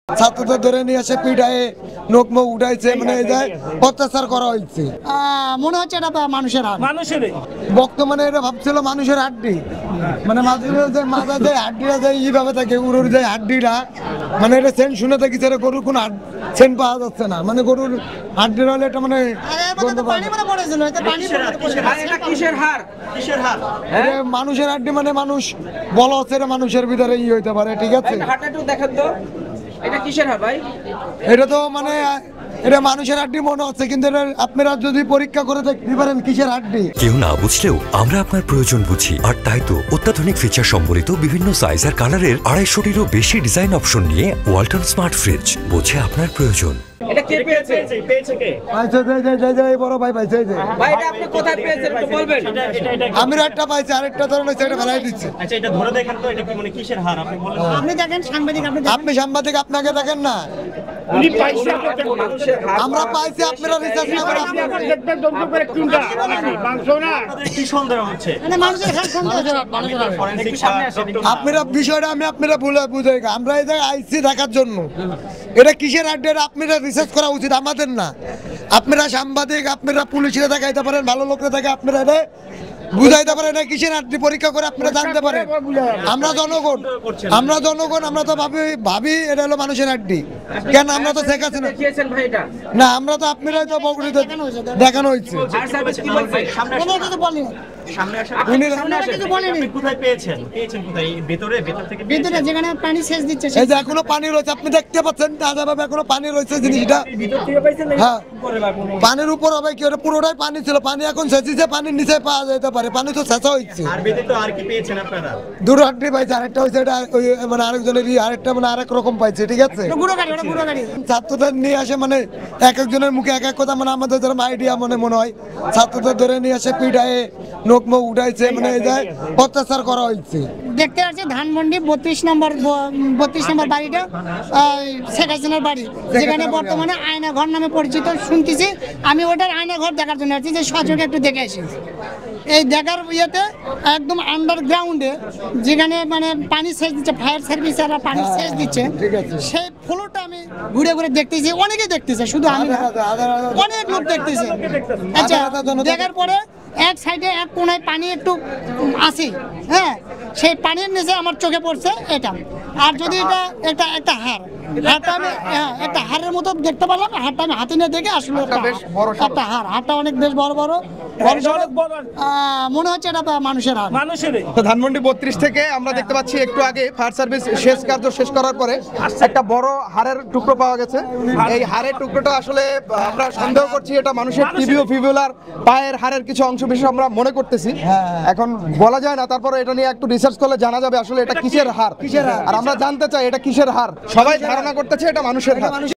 ছাত্রদের ধরে নিয়ে এসে পিটায়ে নখমুখ উঠাইছে, মানে অত্যাচার করা হয়েছে। মনে হচ্ছে এটা মানুষের হাত, বর্তমানে এটা ভাবছিল মানুষের হাড্ডি, মানে মাথা যে হাড্ডিটা যে এইভাবে থাকে গরুর যে হাড্ডিটা, মানে এটা সেন্ট শুনে থাকি সেটা গরুর কোনো সেন্ট পাওয়া যাচ্ছে না, মানে গরুর হাড্ডির হলে এটা মানে মানুষের হাড্ডি, মানে মানুষ বলা হচ্ছে এটা মানুষের ভিতরে ই হইতে পারে। ঠিক আছে, এটা তো মানে এটা মানুষের হাড্ডি মনে হচ্ছে, কিন্তু আপনারা যদি পরীক্ষা করে দেখতে পারেন কিসের হাড্ডি। কেউ না বুঝলেও আমরা আপনার প্রয়োজন বুঝি, আর তাই তো অত্যাধুনিক ফিচার সম্বলিত বিভিন্ন সাইজ আর কালারের 250-টিরও বেশি ডিজাইন অপশন নিয়ে ওয়ালটন স্মার্ট ফ্রিজ বোঝে আপনার প্রয়োজন। এটা কে পেয়েছে? পেয়েছে কে? বড় ভাই পাইছে। ভাই এটা আপনি কোথায় পেয়েছেন একটু বলবেন? আমি একটা পাইছি, আরেকটা ধরনের সেটা ফেলাই দিচ্ছে। আচ্ছা এটা ধরে দেখেন তো, এটা কি মানে কিসের হার আপনি বলেন? আপনি দেখেন সাংবাদিক, আপনি সাংবাদিক, আপনাকে দেখেন না। উনি পাইছে মানুষের হার, আমরা পাইছি, আপনারা রিসার্চ না করে দেখবেন দন্ত করে কোনটা মাংস না, কি সন্দেহ হচ্ছে? মানে মানুষের হাত, ফরেনসিক সামনে আসে। আপনারা বিষয়টা আমি আপনারা বুঝাই, আমরা এই জায়গায় আইসি দেখার জন্য। এটা কিসের আড্ডা, আপনারা রিসার্চ করা উচিত, আমাদের না। আপনারা সাংবাদিক, আপনারা পুলিশরা দেখাইতে পারেন, ভালো লোকরা দেখে আপনারা এটা বুঝাইতে পারেন কিসের আড্ডি, পরীক্ষা করে আপনারা জানতে পারেন। আমরা জনগণ, আমরা তো ভাবি এটা হলো মানুষের আড্ডি। কেন আমরা তো শেখাচ্ছি না, না আমরা তো আপনারাই তো বগুড়িতে দেখানো হয়েছে। কোথায় পেয়েছেন? পেয়েছেন কোথায়? ভেতরে, ভেতর থেকে ভিতরে যেখানে পানি সেচ দিচ্ছে, এই যে এখনো পানি রয়েছে, আপনি দেখতে পাচ্ছেন তাজাভাবে এখনো পানি রয়েছে জিনিসটা। হ্যাঁ, পানির উপর হবে কি, ওটা পুরোটাই পানি ছিল, পানি এখন সেচিছে, পানির নিচে পাওয়া যেতে পারে, পানি তো শেষা হয়েছে। আর ব্যতীত আর কি পেয়েছেন আপনারা? দুটো হাড্ডি পাইছে, আরেকটা হয়েছে এটা মানে আরেকজনের আরেকটা মানে আরেক রকম পাইছে। ঠিক আছে, ছাত্রদের নিয়ে আসে, মানে এক একজনের মুখে এক এক কথা, মানে আমাদের যেরকম আইডিয়া মনে হয় ছাত্রদের ধরে নিয়ে আসে পিটায়ে নখমুখ উঠাইছে, মানে অত্যাচার করা হয়েছে। দেখতে পাচ্ছি ধানমন্ডি 32 নম্বর বাড়িটা শেখ হাসিনার বাড়ি, যেখানে বর্তমানে আয়না ঘর নামে পরিচিত শুনতেছি। আমি ওটার আয়না ঘর দেখার জন্য আসছি, যে সচকে একটু দেখে আসি। এই দেখার ইয়েতে একদম আন্ডারগ্রাউন্ডে যেখানে মানে পানি সেচ দিচ্ছে, ফায়ার সার্ভিসেরা পানি সেচ দিচ্ছে, সেই ফ্লোরটা আমি ঘুরে ঘুরে দেখতেছি, অনেকেই দেখতেছে, শুধু আমি না, অনেক লোক দেখতেছে। আচ্ছা, দেখার পরে এক সাইডে এক কোনায় পানি একটু আসি, হ্যাঁ, সেই পানির নিচে আমার চোখে পড়ছে এটা। আর যদি এটা একটা হাড়টা আমি একটা হাড়ের মতো দেখতে পারলাম, হাড়টা আমি হাতে নিয়ে দেখে আসলে একটা হাড়টা অনেক বেশ বড় মনে হচ্ছে এটা মানুষের হাড়। তো ধানমন্ডি 32 থেকে আমরা দেখতে পাচ্ছি একটু আগে ফায়ার সার্ভিস শেষ করার পরে একটা বড় হাড়ের টুকরো পাওয়া গেছে। এই হাড়ের টুকরোটা আসলে আমরা সন্দেহ করছি এটা মানুষের টিবিও ফিবুলার পায়ের হাড়ের কিছু অংশ বিশেষ আমরা মনে করতেছি, এখন বলা যায় না। তারপরে এটা নিয়ে একটু রিসার্চ করলে জানা যাবে আসলে এটা কিসের হাড়, আর আমরা জানতে চাই এটা কিসের হাড়। সবাই ধারণা করতেছে এটা মানুষের হাড়।